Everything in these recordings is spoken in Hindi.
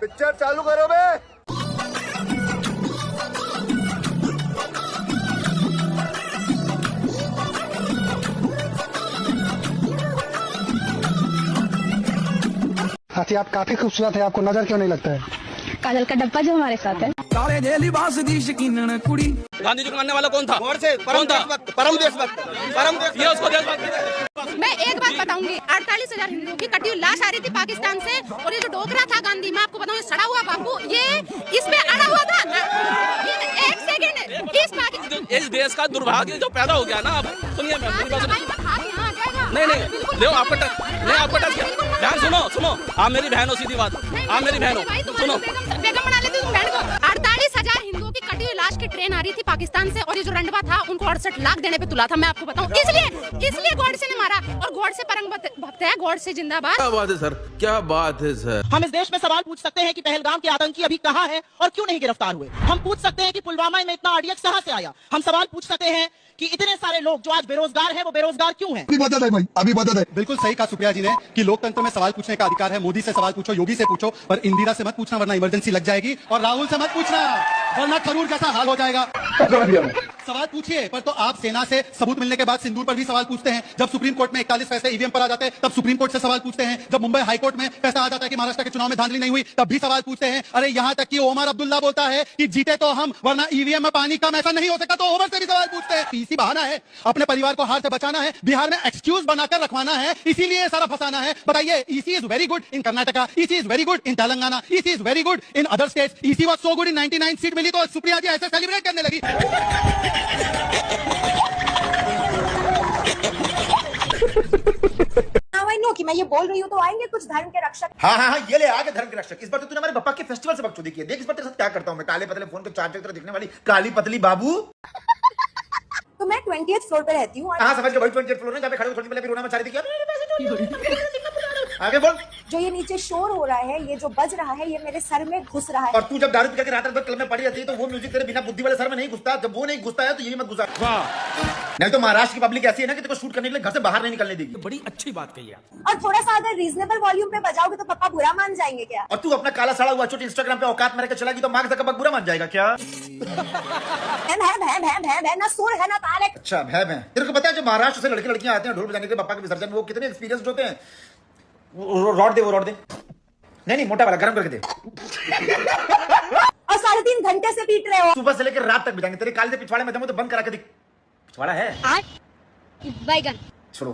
पिक्चर चालू करो बे। हाथी आप काफी खूबसूरत है, आपको नजर क्यों नहीं लगता है? काजल का डब्बा जो हमारे साथ है। गांधी जी को मानने वाला कौन था? कौन था? परम देशभक्त। ये उसको देशभक्त। मैं एक बात बताऊंगी, 48,000 हिंदुओं की कटी हुई लाश आ रही थी पाकिस्तान से, और ये जो डोगरा था गांधी, मैं आपको बताऊं, सड़ा हुआ बापू, ये इसमें अड़ा हुआ था। एक सेकंड, इस देश का दुर्भाग्य जो पैदा हो गया ना, अब सुनिए मेरी बात नहीं देखो आपको टच किया। ध्यान सुनो, आप मेरी बहन हो, सीधी बात, आप मेरी बहन हो, सुनो। बेगम बना लेती तुम बहन को। 48,000 हिंदुओं की कटी हुई लाश की ट्रेन आ रही थी पाकिस्तान से, और ये जो रंडवा था उनको 68 लाख देने पे तुला था। मैं आपको बताऊं, इसलिए गॉडसे ने मारा, और गॉडसे परम भक्त है, गॉडसे जिंदाबाद। क्या बात है सर, क्या बात है सर। हम इस देश में सवाल पूछ सकते हैं कि पहलगाम के आतंकी अभी कहाँ है और क्यों नहीं गिरफ्तार हुए। हम पूछ सकते हैं कि पुलवामा में इतना आरडीएक्स कहाँ से आया। हम सवाल पूछ सकते हैं कि इतने सारे लोग जो आज बेरोजगार हैं, वो बेरोजगार क्यों हैं। अभी बता दे। बिल्कुल सही कहा सुप्रिया जी ने कि लोकतंत्र में सवाल पूछने का अधिकार है। मोदी से सवाल पूछो, योगी से पूछो, पर इंदिरा से मत पूछना वरना इमरजेंसी लग जाएगी, और राहुल से मत पूछना वरना थरूर जैसा हाल हो जाएगा। सवाल पूछिए, पर तो आप सेना से सबूत मिलने के बाद सिंदूर पर भी सवाल पूछते हैं। जब सुप्रीम कोर्ट में 41 फैसले ईवीएम पर आ जाते हैं, तब सुप्रीम कोर्ट से सवाल पूछते हैं। जब मुंबई हाईकोर्ट में फैसला आ जाता है कि महाराष्ट्र के चुनाव में धांधली नहीं हुई, तब भी सवाल पूछते हैं। अरे यहाँ तक कि ओमर अब्दुल्ला बोलता है कि जीते तो हम, वरना ईवीएम में पानी कम, ऐसा नहीं हो सका, तो ओमर से भी सवाल पूछते हैं। इसी बहाना है, अपने परिवार को हार से बचाना है, बिहार में एक्सक्यूज बनाकर रखवाना है, इसीलिए सारा फंसाना है। बताइए, EC is very good in Karnataka, EC is very good in Telangana, EC is very good in other states, EC was so good in 99 seat मिली तो सुप्रिया जी ऐसे सेलिब्रेट करने लगी। नो कि मैं ये बोल रही हूँ तो आएंगे कुछ धर्म के रक्षक। हाँ, ये ले आगे धर्म के रक्षक। इस बार तो तूने हमारे पप्पा के फेस्टिवल से बकचोदी की है। देख इस बार तेरे साथ क्या करता हूँ मैं। काले पतले फोन पे चार तरह दिखने वाली काली पतली बाबू। तो मैं 20th फ्लोर पे रहती हूँ। हाँ समझ के भाई, 20th फ्लोर में जहाँ पे खड़े हो, थोड़ी पहले रोना मचा रही थी। आगे बोल। जो ये नीचे शोर हो रहा है, ये जो बज रहा है, ये मेरे सर में घुस रहा है। और तू जब दारू पी के रात भर क्लब में पड़ी रहती है, तो वो म्यूजिक तेरे बिना बुद्धि वाले सर में नहीं घुसता। जब वो नहीं घुसता है तो ये मत घुसा। नहीं तो महाराष्ट्र की पब्लिक ऐसी है ना कि तेरे को शूट करने के लिए घर से बाहर नहीं निकलने देगी। बड़ी अच्छी बात कही है। और थोड़ा सा अगर रीजनेबल वॉल्यूम पे बजाओगे तो पापा बुरा मान जाएंगे क्या? और तू अपना काला सड़ा हुआ छोटी इंस्टाग्राम पे औकात में रहकर चलागी तो मार्क ज़करबर्ग बुरा मान जाएगा क्या? ना सुर है ना ताल है। अच्छा भय में। तेरे को पता है, जब महाराष्ट्र से लड़के लड़कियां आते हैं ढोल बजाने के लिए पापा के विसर्जन, वो कितने एक्सपीरियंस्ड होते हैं। रॉड दे। नहीं मोटा वाला गरम करके दे। और 3.5 घंटे से पीट रहे हो। सुबह से लेकर रात तक बिताएंगे। तेरे काले से पिछवाड़े में दम हो तो बंद करा के दिख। पिछवाड़ा है बैगन छोड़ो।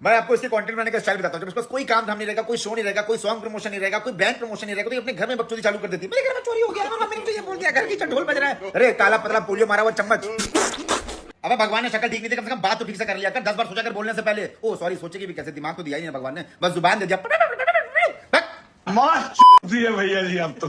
मैं आपको इसके कंटेंट बनाने का स्टाइल बताता हूँ। जब इसके पास कोई काम धाम नहीं रहेगा, कोई शो नहीं रहेगा, कोई सॉन्ग प्रमोशन नहीं रहेगा, कोई बैंड प्रमोशन नहीं रहेगा, तो ये अपने घर में बकचोदी चालू कर देती है। मेरे घर में चोरी हो गया, मम्मी ने तो ये बोल दिया, घर की ढोल बज रहा है। अरे काला पतला पोलियो मारा हुआ चम्मच। अब भगवान ने शक्ल ठीक नहीं थी, कम से कम बात तो ठीक से कर लिया कर। 10 बार सोचा कर बोलने से पहले। ओ सॉरी, सोचेगी भी कैसे, दिमाग तो दिया ही नहीं भगवान ने, बस जुबान दे दिया। भैया जी आप तो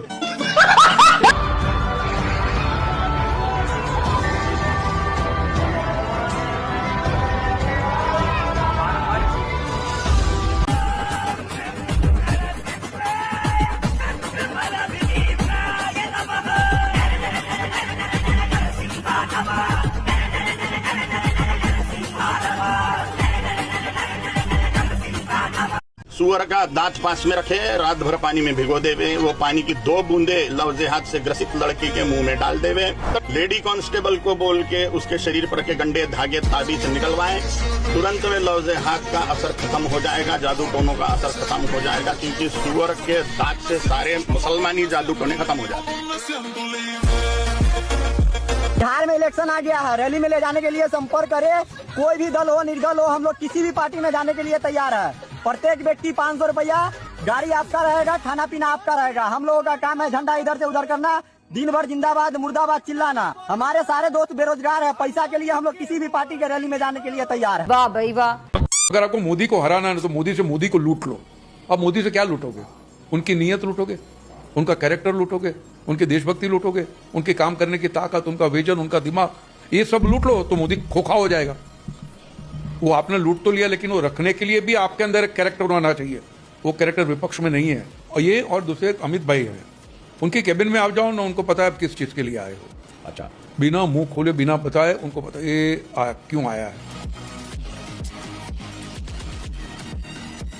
सुअर का दांत पास में रखे, रात भर पानी में भिगो देवे, वो पानी की 2 बूंदे लवजेहाद से ग्रसित लड़की के मुंह में डाल देवे। लेडी कांस्टेबल को बोल के उसके शरीर पर के गंडे धागे ताबीज निकलवाएं। तुरंत वे लवजेहाद का असर खत्म हो जाएगा, जादू टोनों का असर खत्म हो जाएगा, क्योंकि सुअर के दांत से सारे मुसलमानी जादू टोने खत्म हो जाते हैं। बिहार में इलेक्शन आ गया है, रैली में ले जाने के लिए संपर्क करे। कोई भी दल हो, निर्दल हो, हम लोग किसी भी पार्टी में जाने के लिए तैयार है। प्रत्येक व्यक्ति 500 रुपया, गाड़ी आपका रहेगा, खाना पीना आपका रहेगा। हम लोगों का काम है झंडा इधर से उधर करना, दिन भर जिंदाबाद मुर्दाबाद चिल्लाना। हमारे सारे दोस्त बेरोजगार है, पैसा के लिए हम लोग किसी भी पार्टी के रैली में जाने के लिए तैयार है। वाह भाई वाह। अगर आपको मोदी को हराना है तो मोदी को लूट लो। अब मोदी से क्या लूटोगे? उनकी नीयत लूटोगे, उनका कैरेक्टर लूटोगे, उनकी देशभक्ति लूटोगे, उनके काम करने की ताकत, उनका विजन, उनका दिमाग, ये सब लूट लो तो मोदी खोखा हो जाएगा। वो आपने लूट तो लिया, लेकिन वो रखने के लिए भी आपके अंदर एक कैरेक्टर होना चाहिए। वो कैरेक्टर विपक्ष में नहीं है। और ये और दूसरे अमित भाई हैं, उनकी केबिन में आप जाओ ना, उनको पता है आप किस चीज के लिए आए हो। अच्छा, बिना मुंह खोले, बिना बताए उनको पता है ये क्यों आया है।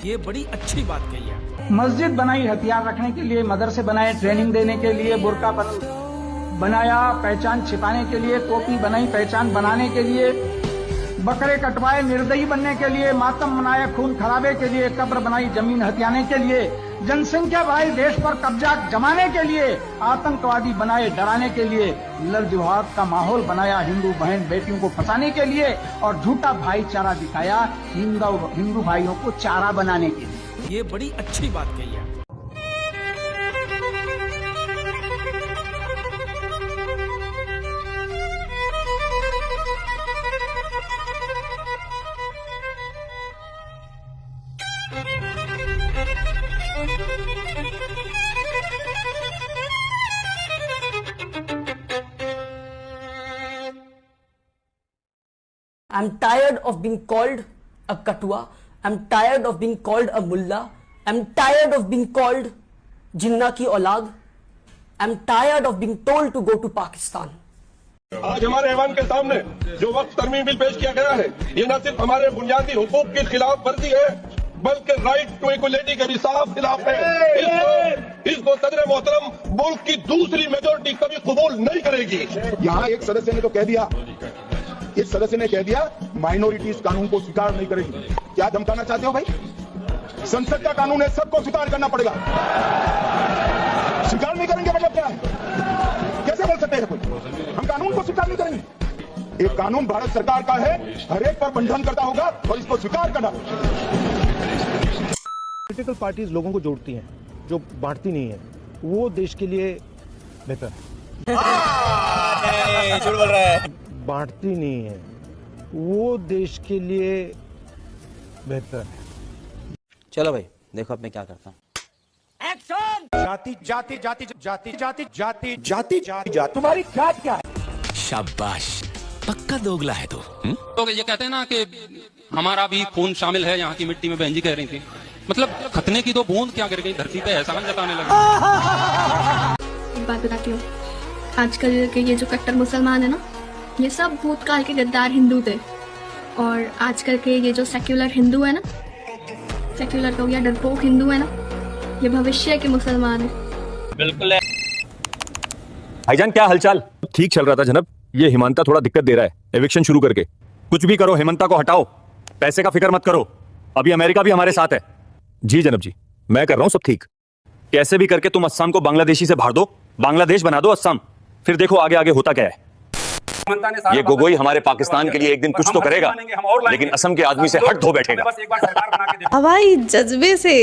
ये बड़ी अच्छी बात कही है। मस्जिद बनाई हथियार रखने के लिए, मदरसे बनाए ट्रेनिंग देने के लिए, बुर्का बनाया पहचान छिपाने के लिए, टोपी बनाई पहचान बनाने के लिए, बकरे कटवाए निर्दयी बनने के लिए, मातम मनाया खून खराबे के लिए, कब्र बनाई जमीन हथियाने के लिए, जनसंख्या बढ़ाई देश पर कब्जा जमाने के लिए, आतंकवादी बनाए डराने के लिए, लड़जुहाद का माहौल बनाया हिंदू बहन बेटियों को फंसाने के लिए, और झूठा भाईचारा दिखाया हिंदू भाइयों को चारा बनाने के लिए। ये बड़ी अच्छी बात कही है। I'm tired of being called a katua. I'm tired of being called a mullah. I'm tired of being called जिन्ना की औलाद. I'm tired of being told to go to Pakistan. आज हमारे ऐवान के सामने जो वक्त तरमीम बिल पेश किया गया है, ये न सिर्फ हमारे बुनियादी हुकूक की खिलाफ वर्जी है, बल्कि राइट टू इक्वलिटी के भी साफ खिलाफ है। इसको सदर मोहतरम मुल्क की दूसरी मेजोरिटी कभी कबूल नहीं करेगी। यहाँ एक सदस्य ने तो कह दिया, इस सदस्य ने कह दिया माइनॉरिटीज कानून को स्वीकार नहीं करेगी। क्या धमकाना चाहते हो भाई? संसद का कानून है, सबको स्वीकार करना पड़ेगा। स्वीकार नहीं करेंगे मतलब क्या है? कैसे बोल सकते हैं कोई हम कानून को स्वीकार नहीं करेंगे? एक कानून भारत सरकार का है, हर एक पर बंधन करता होगा और इसको स्वीकार करना। पॉलिटिकल पार्टीज लोगों को जोड़ती हैं, जो बांटती नहीं है, वो देश के लिए बेहतर है। झूठ बोल रहा है। बांटती नहीं है, वो देश के लिए बेहतर है। चलो भाई देखो अब मैं क्या करता हूँ। एक्शन! जाति जाति जाति जाति जाति जाति जाति जाति तुम्हारी जात क्या है? शाबाश, पक्का दोगला है तू। तो ये कहते हैं ना कि हमारा भी खून शामिल है यहाँ की मिट्टी में। बहन जी कह रही थी, मतलब खतने की तो बूंद क्या कर गई धरती पे, एहसान जताने लगी। एक बात बताती हूँ, आजकल के ये जो कट्टर मुसलमान है ना, ये सब भूतकाल के गद्दार हिंदू थे, और आजकल के ये जो सेक्युलर हिंदू है ना, सेक्युलर तो या डरपोक हिंदू है ना, ये भविष्य के मुसलमान है। बिल्कुल है। भाईजान क्या हालचाल? ठीक चल रहा था जनाब, ये हिमांता थोड़ा दिक्कत दे रहा है एविक्शन शुरू करके। कुछ भी करो हिमांता को हटाओ, पैसे का फिक्र मत करो, अभी अमेरिका भी हमारे साथ है। जी जनाब जी, मैं कर रहा हूँ सब ठीक। कैसे भी करके तुम अस्साम को बांग्लादेशी से भाड़ दो, बांग्लादेश बना दो अस्साम, फिर देखो आगे आगे होता क्या है। ये गोगोई हमारे पाकिस्तान के लिए एक दिन कुछ तो करेगा, लेकिन असम के आदमी से हट धो बैठेगा। हवाई जज्बे से